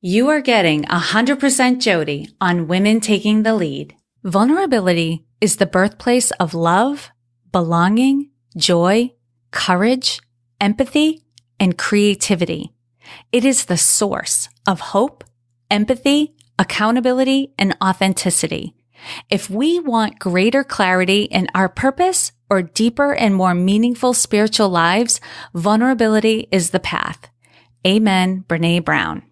You are getting 100% Jodi on Women Taking the Lead. Vulnerability is the birthplace of love, belonging, joy, courage, empathy, and creativity. It is the source of hope, empathy, accountability, and authenticity. If we want greater clarity in our purpose or deeper and more meaningful spiritual lives, vulnerability is the path. Amen, Brené Brown.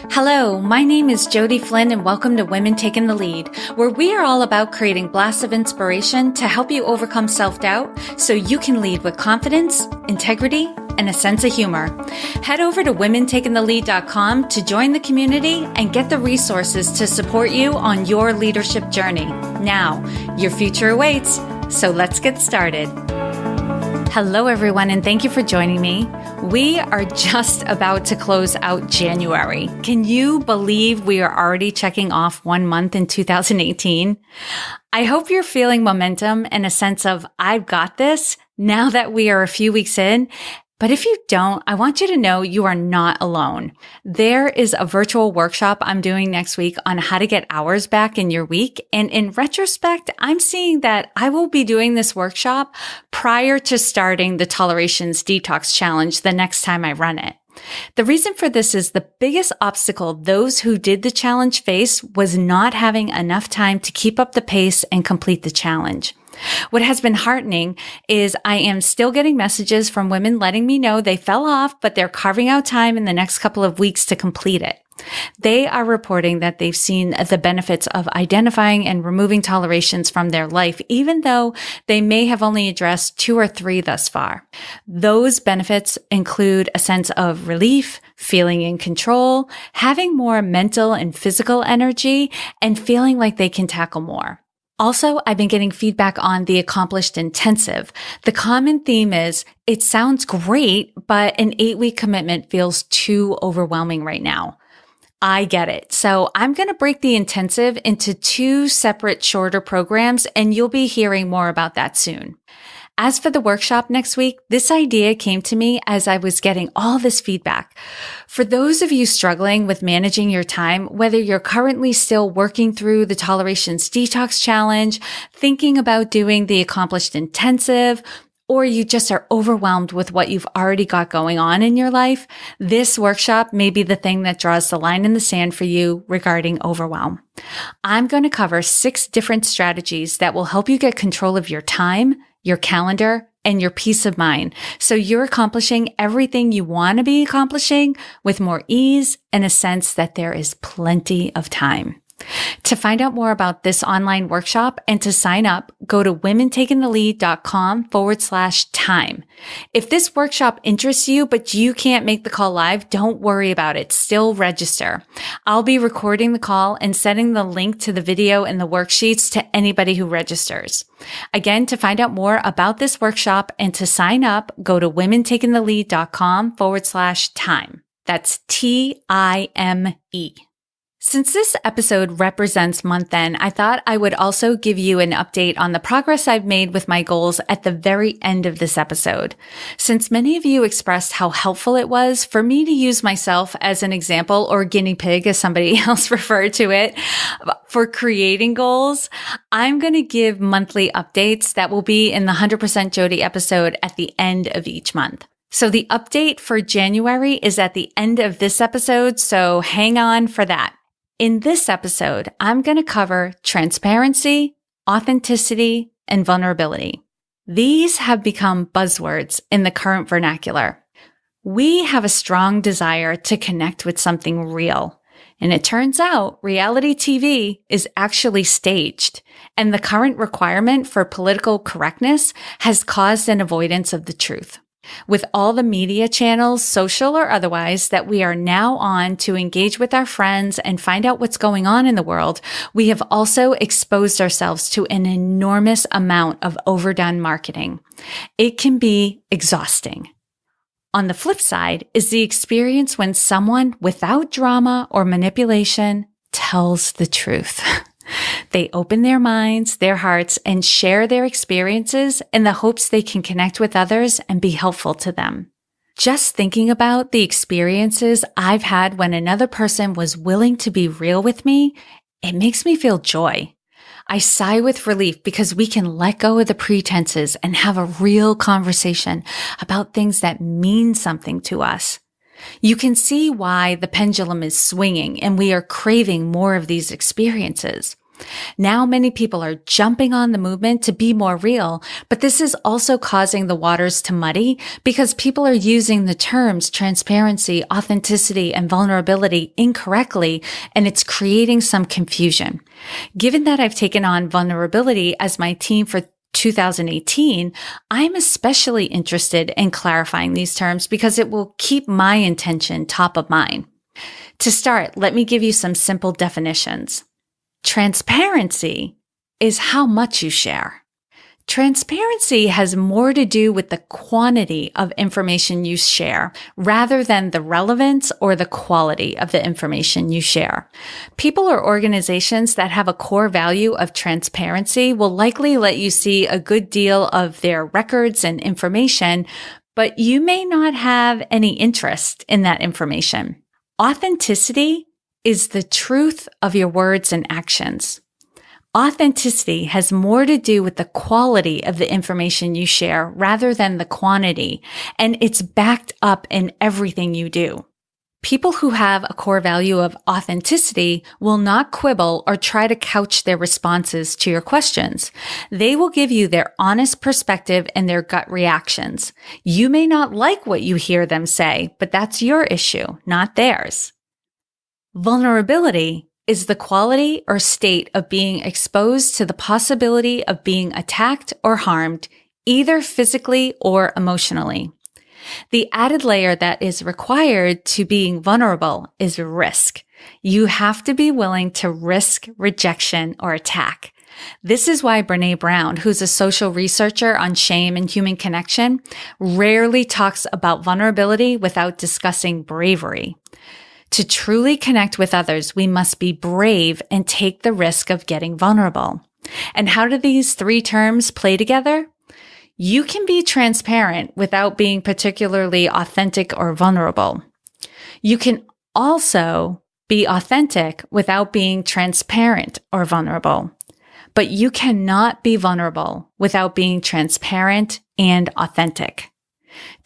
Hello, my name is Jodi Flynn and welcome to Women Taking the Lead, where we are all about creating blasts of inspiration to help you overcome self-doubt so you can lead with confidence, integrity, and a sense of humor. Head over to womentakingthelead.com to join the community and get the resources to support you on your leadership journey. Now, your future awaits, so let's get started. Hello, everyone, and thank you for joining me. We are just about to close out January. Can you believe we are already checking off 1 month in 2018? I hope you're feeling momentum and a sense of, I've got this now that we are a few weeks in. But if you don't, I want you to know you are not alone. There is a virtual workshop I'm doing next week on how to get hours back in your week. And in retrospect, I'm seeing that I will be doing this workshop prior to starting the Tolerations Detox Challenge the next time I run it. The reason for this is the biggest obstacle those who did the challenge faced was not having enough time to keep up the pace and complete the challenge. What has been heartening is I am still getting messages from women letting me know they fell off, but they're carving out time in the next couple of weeks to complete it. They are reporting that they've seen the benefits of identifying and removing tolerations from their life, even though they may have only addressed 2 or 3 thus far. Those benefits include a sense of relief, feeling in control, having more mental and physical energy, and feeling like they can tackle more. Also, I've been getting feedback on the Accomplished Intensive. The common theme is, it sounds great, but an 8-week commitment feels too overwhelming right now. I get it. So I'm going to break the intensive into 2 separate shorter programs, and you'll be hearing more about that soon. As for the workshop next week, this idea came to me as I was getting all this feedback. For those of you struggling with managing your time, whether you're currently still working through the Tolerations Detox Challenge, thinking about doing the Accomplished Intensive, or you just are overwhelmed with what you've already got going on in your life, this workshop may be the thing that draws the line in the sand for you regarding overwhelm. I'm going to cover 6 different strategies that will help you get control of your time, your calendar, and your peace of mind, so you're accomplishing everything you want to be accomplishing with more ease and a sense that there is plenty of time. To find out more about this online workshop and to sign up, go to womentakingthelead.com/time. If this workshop interests you, but you can't make the call live, don't worry about it. Still register. I'll be recording the call and sending the link to the video and the worksheets to anybody who registers. Again, to find out more about this workshop and to sign up, go to womentakingthelead.com/time. That's TIME. Since this episode represents month end, I thought I would also give you an update on the progress I've made with my goals at the very end of this episode. Since many of you expressed how helpful it was for me to use myself as an example, or guinea pig as somebody else referred to it, for creating goals, I'm going to give monthly updates that will be in the 100% Jodi episode at the end of each month. So the update for January is at the end of this episode, so hang on for that. In this episode, I'm going to cover transparency, authenticity, and vulnerability. These have become buzzwords in the current vernacular. We have a strong desire to connect with something real. And it turns out reality TV is actually staged, and the current requirement for political correctness has caused an avoidance of the truth. With all the media channels, social or otherwise, that we are now on to engage with our friends and find out what's going on in the world, we have also exposed ourselves to an enormous amount of overdone marketing. It can be exhausting. On the flip side is the experience when someone without drama or manipulation tells the truth. They open their minds, their hearts, and share their experiences in the hopes they can connect with others and be helpful to them. Just thinking about the experiences I've had when another person was willing to be real with me, it makes me feel joy. I sigh with relief because we can let go of the pretenses and have a real conversation about things that mean something to us. You can see why the pendulum is swinging and we are craving more of these experiences. Now many people are jumping on the movement to be more real, but this is also causing the waters to muddy because people are using the terms transparency, authenticity, and vulnerability incorrectly, and it's creating some confusion. Given that I've taken on vulnerability as my theme for 2018, I'm especially interested in clarifying these terms because it will keep my intention top of mind. To start, let me give you some simple definitions. Transparency is how much you share. Transparency has more to do with the quantity of information you share rather than the relevance or the quality of the information you share. People or organizations that have a core value of transparency will likely let you see a good deal of their records and information, but you may not have any interest in that information. Authenticity is the truth of your words and actions. Authenticity has more to do with the quality of the information you share rather than the quantity, and it's backed up in everything you do. People who have a core value of authenticity will not quibble or try to couch their responses to your questions. They will give you their honest perspective and their gut reactions. You may not like what you hear them say, but that's your issue, not theirs. Vulnerability is the quality or state of being exposed to the possibility of being attacked or harmed, either physically or emotionally. The added layer that is required to being vulnerable is risk. You have to be willing to risk rejection or attack. This is why Brené Brown, who's a social researcher on shame and human connection, rarely talks about vulnerability without discussing bravery. To truly connect with others, we must be brave and take the risk of getting vulnerable. And how do these three terms play together? You can be transparent without being particularly authentic or vulnerable. You can also be authentic without being transparent or vulnerable. But you cannot be vulnerable without being transparent and authentic.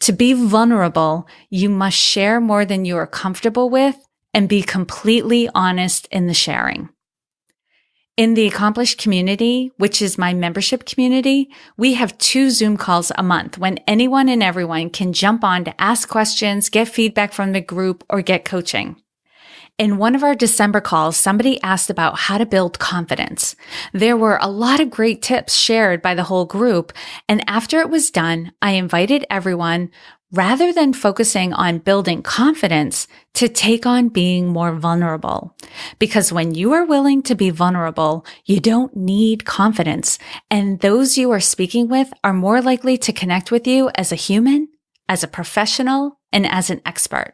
To be vulnerable, you must share more than you are comfortable with and be completely honest in the sharing. In the Accomplished community, which is my membership community, we have 2 Zoom calls a month when anyone and everyone can jump on to ask questions, get feedback from the group, or get coaching. In one of our December calls, somebody asked about how to build confidence. There were a lot of great tips shared by the whole group, and after it was done, I invited everyone, rather than focusing on building confidence, to take on being more vulnerable. Because when you are willing to be vulnerable, you don't need confidence, and those you are speaking with are more likely to connect with you as a human, as a professional, and as an expert.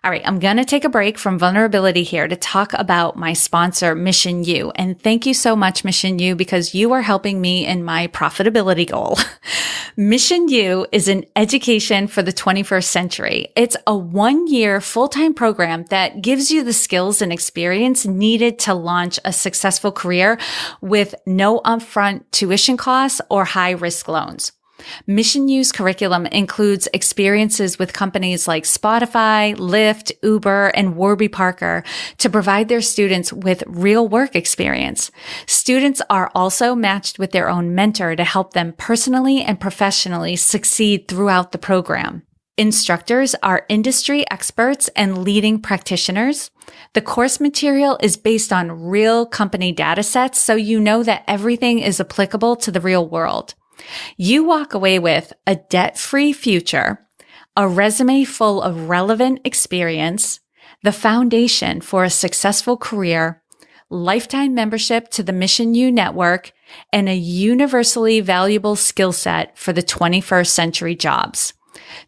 All right, I'm going to take a break from vulnerability here to talk about my sponsor, Mission U. And thank you so much, Mission U, because you are helping me in my profitability goal. Mission U is an education for the 21st century. It's a 1-year full-time program that gives you the skills and experience needed to launch a successful career with no upfront tuition costs or high-risk loans. Mission U's curriculum includes experiences with companies like Spotify, Lyft, Uber, and Warby Parker to provide their students with real work experience. Students are also matched with their own mentor to help them personally and professionally succeed throughout the program. Instructors are industry experts and leading practitioners. The course material is based on real company data sets, so you know that everything is applicable to the real world. You walk away with a debt-free future, a resume full of relevant experience, the foundation for a successful career, lifetime membership to the Mission U network, and a universally valuable skill set for the 21st century jobs.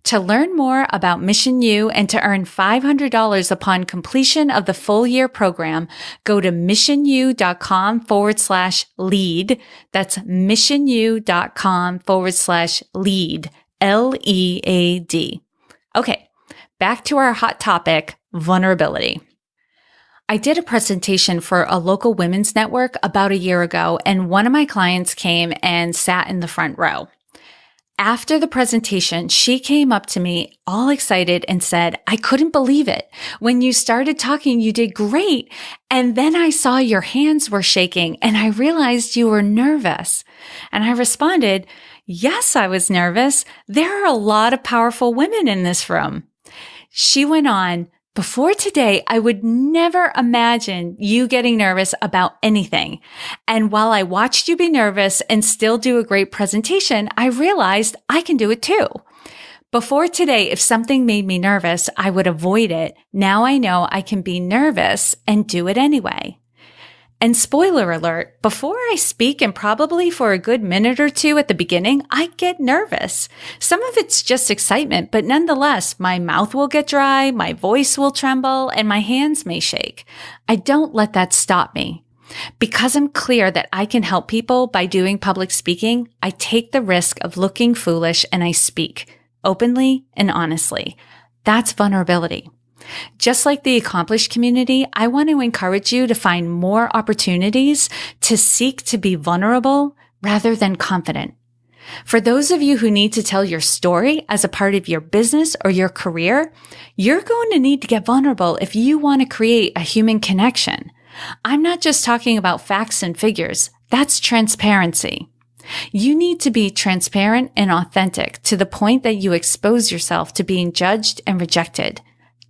To learn more about Mission U and to earn $500 upon completion of the full year program, go to missionu.com/lead. That's missionu.com/lead, LEAD. Okay, back to our hot topic, vulnerability. I did a presentation for a local women's network about a year ago, and one of my clients came and sat in the front row. After the presentation, she came up to me all excited and said, "I couldn't believe it. When you started talking, you did great. And then I saw your hands were shaking and I realized you were nervous." And I responded, "Yes, I was nervous. There are a lot of powerful women in this room." She went on, "Before today, I would never imagine you getting nervous about anything. And while I watched you be nervous and still do a great presentation, I realized I can do it too. Before today, if something made me nervous, I would avoid it. Now I know I can be nervous and do it anyway." And spoiler alert, before I speak and probably for a good minute or two at the beginning, I get nervous. Some of it's just excitement, but nonetheless, my mouth will get dry, my voice will tremble, and my hands may shake. I don't let that stop me. Because I'm clear that I can help people by doing public speaking, I take the risk of looking foolish and I speak openly and honestly. That's vulnerability. Just like the accomplished community, I want to encourage you to find more opportunities to seek to be vulnerable rather than confident. For those of you who need to tell your story as a part of your business or your career, you're going to need to get vulnerable if you want to create a human connection. I'm not just talking about facts and figures. That's transparency. You need to be transparent and authentic to the point that you expose yourself to being judged and rejected.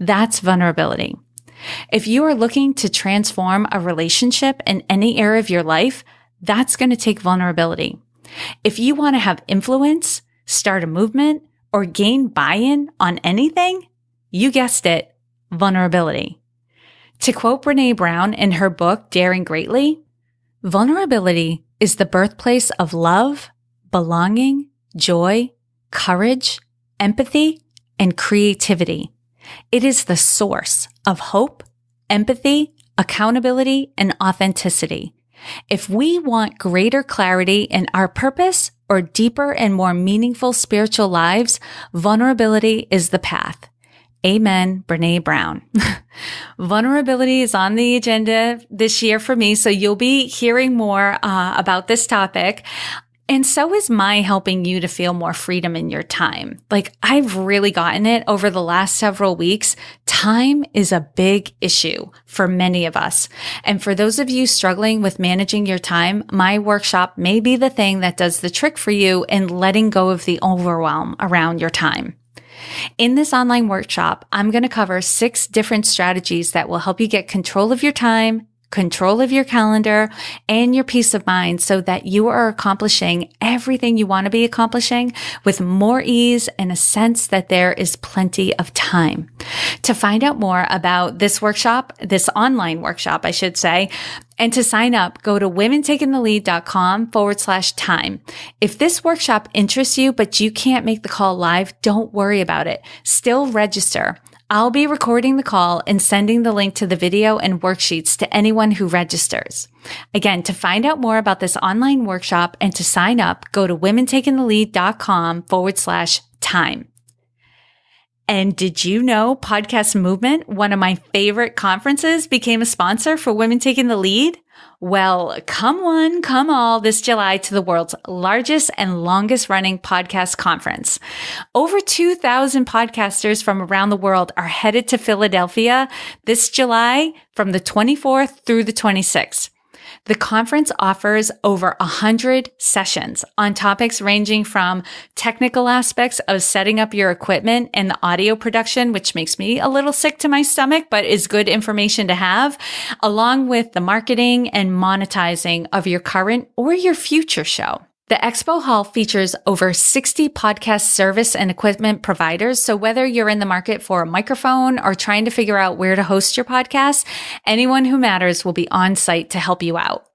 That's vulnerability. If you are looking to transform a relationship in any area of your life, that's going to take vulnerability. If you want to have influence, start a movement, or gain buy-in on anything, you guessed it, vulnerability. To quote Brené Brown in her book, Daring Greatly, "Vulnerability is the birthplace of love, belonging, joy, courage, empathy, and creativity. It is the source of hope, empathy, accountability, and authenticity. If we want greater clarity in our purpose or deeper and more meaningful spiritual lives, vulnerability is the path." Amen, Brené Brown. Vulnerability is on the agenda this year for me, so you'll be hearing more about this topic. And so is my helping you to feel more freedom in your time. Like, I've really gotten it over the last several weeks. Time is a big issue for many of us. And for those of you struggling with managing your time, my workshop may be the thing that does the trick for you in letting go of the overwhelm around your time. In this online workshop, I'm going to cover 6 different strategies that will help you get control of your time, control of your calendar, and your peace of mind so that you are accomplishing everything you want to be accomplishing with more ease and a sense that there is plenty of time. To find out more about this workshop, this online workshop, I should say, and to sign up, go to womentakingthelead.com/time. If this workshop interests you, but you can't make the call live, don't worry about it. Still register. I'll be recording the call and sending the link to the video and worksheets to anyone who registers. Again, to find out more about this online workshop and to sign up, go to womentakingthelead.com/time. And did you know Podcast Movement, one of my favorite conferences, became a sponsor for Women Taking the Lead? Well, come one, come all this July to the world's largest and longest running podcast conference. Over 2,000 podcasters from around the world are headed to Philadelphia this July from the 24th through the 26th. The conference offers over 100 sessions on topics ranging from technical aspects of setting up your equipment and the audio production, which makes me a little sick to my stomach, but is good information to have, along with the marketing and monetizing of your current or your future show. The Expo Hall features over 60 podcast service and equipment providers. So whether you're in the market for a microphone or trying to figure out where to host your podcast, anyone who matters will be on site to help you out.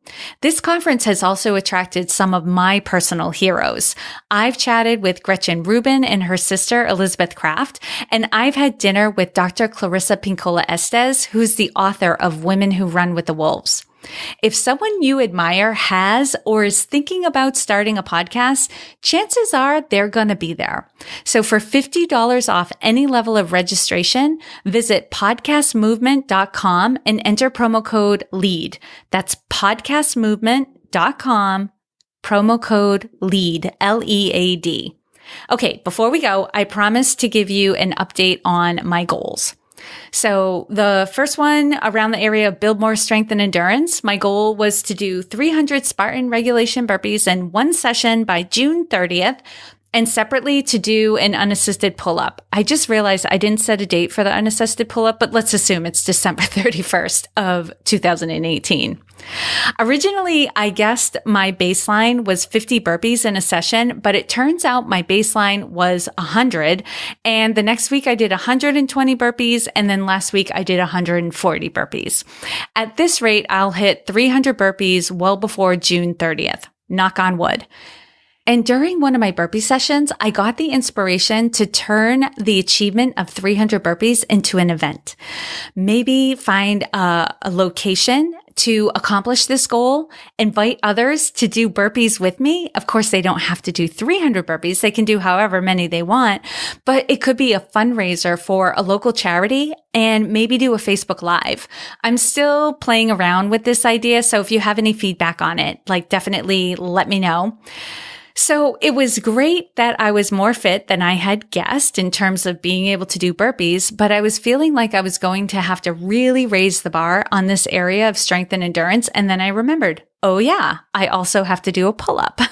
This conference has also attracted some of my personal heroes. I've chatted with Gretchen Rubin and her sister, Elizabeth Kraft, and I've had dinner with Dr. Clarissa Pinkola Estes, who's the author of Women Who Run with the Wolves. If someone you admire has or is thinking about starting a podcast, chances are they're going to be there. So for $50 off any level of registration, visit podcastmovement.com and enter promo code LEAD. That's podcastmovement.com, promo code LEAD, L-E-A-D. Okay, before we go, I promised to give you an update on my goals. So the first one around the area of build more strength and endurance, my goal was to do 300 Spartan regulation burpees in one session by June 30th. And separately to do an unassisted pull-up. I just realized I didn't set a date for the unassisted pull-up, but let's assume it's December 31st of 2018. Originally, I guessed my baseline was 50 burpees in a session, but it turns out my baseline was 100. And the next week I did 120 burpees. And then last week I did 140 burpees. At this rate, I'll hit 300 burpees well before June 30th. Knock on wood. And during one of my burpee sessions, I got the inspiration to turn the achievement of 300 burpees into an event. Maybe find a location to accomplish this goal, invite others to do burpees with me. Of course, they don't have to do 300 burpees. They can do however many they want, but it could be a fundraiser for a local charity and maybe do a Facebook Live. I'm still playing around with this idea. So if you have any feedback on it, definitely let me know. So it was great that I was more fit than I had guessed in terms of being able to do burpees, but I was feeling like I was going to have to really raise the bar on this area of strength and endurance. And then I remembered, oh yeah, I also have to do a pull-up.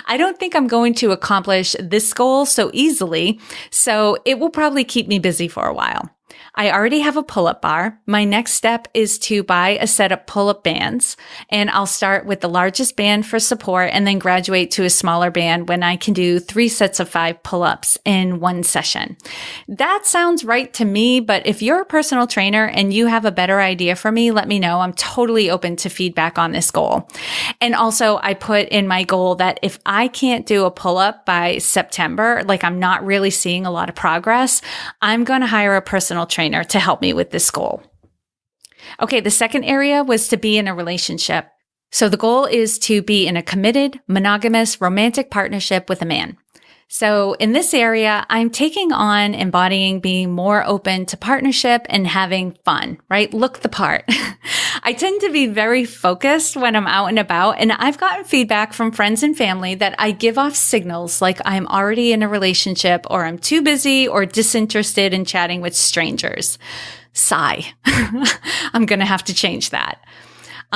I don't think I'm going to accomplish this goal so easily, so it will probably keep me busy for a while. I already have a pull-up bar. My next step is to buy a set of pull-up bands, and I'll start with the largest band for support and then graduate to a smaller band when I can do 3 sets of 5 pull-ups in one session. That sounds right to me, but if you're a personal trainer and you have a better idea for me, let me know. I'm totally open to feedback on this goal. And also, I put in my goal that if I can't do a pull-up by September, I'm not really seeing a lot of progress, I'm going to hire a personal trainer to help me with this goal. Okay, the second area was to be in a relationship. So the goal is to be in a committed, monogamous, romantic partnership with a man. So in this area, I'm taking on embodying being more open to partnership and having fun, right? Look the part. I tend to be very focused when I'm out and about, and I've gotten feedback from friends and family that I give off signals like I'm already in a relationship or I'm too busy or disinterested in chatting with strangers. Sigh. I'm going to have to change that.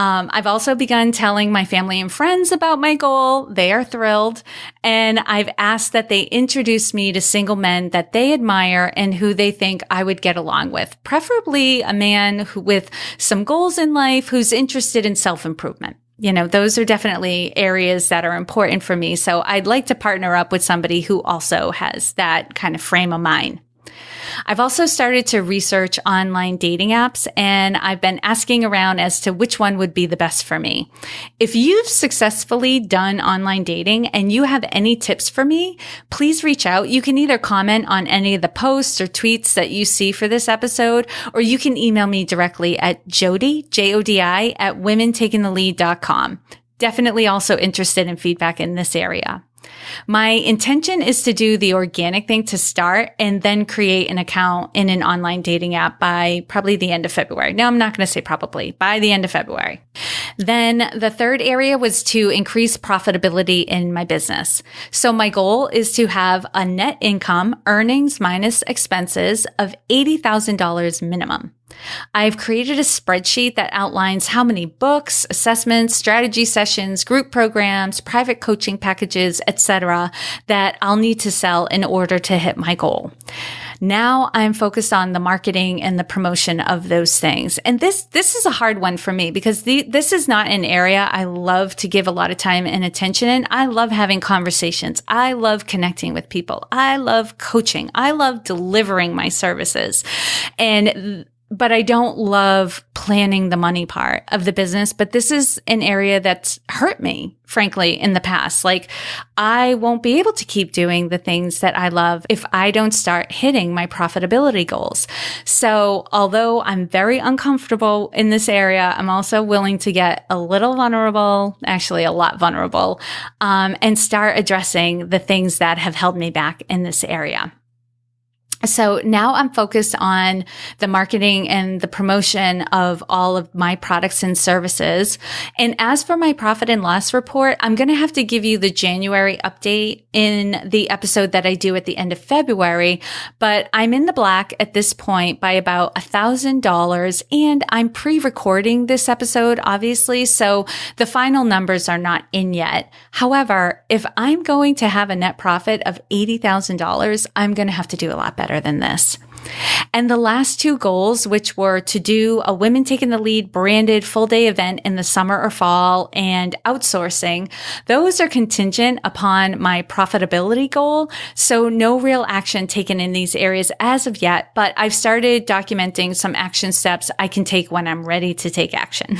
I've also begun telling my family and friends about my goal. They are thrilled. And I've asked that they introduce me to single men that they admire and who they think I would get along with, preferably a man with some goals in life who's interested in self-improvement. Those are definitely areas that are important for me. So I'd like to partner up with somebody who also has that kind of frame of mind. I've also started to research online dating apps, and I've been asking around as to which one would be the best for me. If you've successfully done online dating and you have any tips for me, please reach out. You can either comment on any of the posts or tweets that you see for this episode, or you can email me directly at Jodi, Jodi, at womentakingthelead.com. Definitely also interested in feedback in this area. My intention is to do the organic thing to start and then create an account in an online dating app by probably the end of February. No, I'm not going to say probably, by the end of February. Then the third area was to increase profitability in my business. So my goal is to have a net income, earnings minus expenses, of $80,000 minimum. I've created a spreadsheet that outlines how many books, assessments, strategy sessions, group programs, private coaching packages, etc. that I'll need to sell in order to hit my goal. Now I'm focused on the marketing and the promotion of those things. And this is a hard one for me because this is not an area I love to give a lot of time and attention in. I love having conversations. I love connecting with people. I love coaching. I love delivering my services. And but I don't love planning the money part of the business. But this is an area that's hurt me, frankly, in the past. Like, I won't be able to keep doing the things that I love if I don't start hitting my profitability goals. So although I'm very uncomfortable in this area, I'm also willing to get a little vulnerable, actually a lot vulnerable, and start addressing the things that have held me back in this area. So now I'm focused on the marketing and the promotion of all of my products and services. And as for my profit and loss report, I'm going to have to give you the January update in the episode that I do at the end of February. But I'm in the black at this point by about $1,000, and I'm pre-recording this episode, obviously. So the final numbers are not in yet. However, if I'm going to have a net profit of $80,000, I'm going to have to do a lot better than this. And the last two goals, which were to do a Women Taking the Lead branded full day event in the summer or fall and outsourcing, those are contingent upon my profitability goal. So no real action taken in these areas as of yet, but I've started documenting some action steps I can take when I'm ready to take action.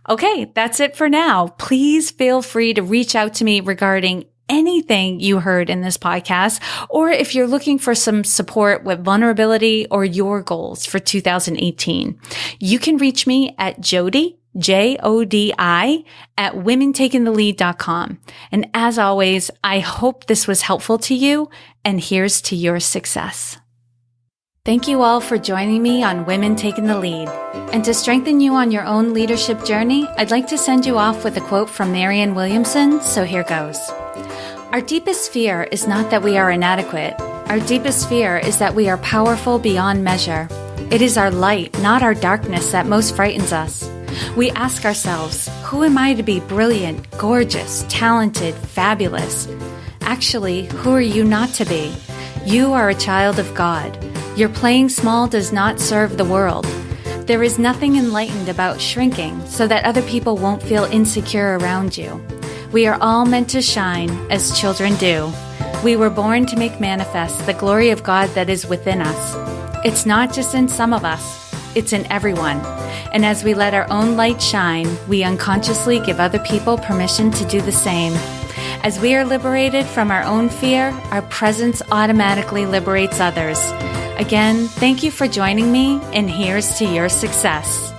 Okay, that's it for now. Please feel free to reach out to me regarding anything you heard in this podcast, or if you're looking for some support with vulnerability or your goals for 2018, you can reach me at Jodi, Jodi, at womentakingthelead.com. And as always, I hope this was helpful to you, and here's to your success. Thank you all for joining me on Women Taking the Lead. And to strengthen you on your own leadership journey, I'd like to send you off with a quote from Marianne Williamson, so here goes. Our deepest fear is not that we are inadequate. Our deepest fear is that we are powerful beyond measure. It is our light, not our darkness, that most frightens us. We ask ourselves, who am I to be brilliant, gorgeous, talented, fabulous? Actually, who are you not to be? You are a child of God. Your playing small does not serve the world. There is nothing enlightened about shrinking so that other people won't feel insecure around you. We are all meant to shine as children do. We were born to make manifest the glory of God that is within us. It's not just in some of us, it's in everyone. And as we let our own light shine, we unconsciously give other people permission to do the same. As we are liberated from our own fear, our presence automatically liberates others. Again, thank you for joining me, and here's to your success.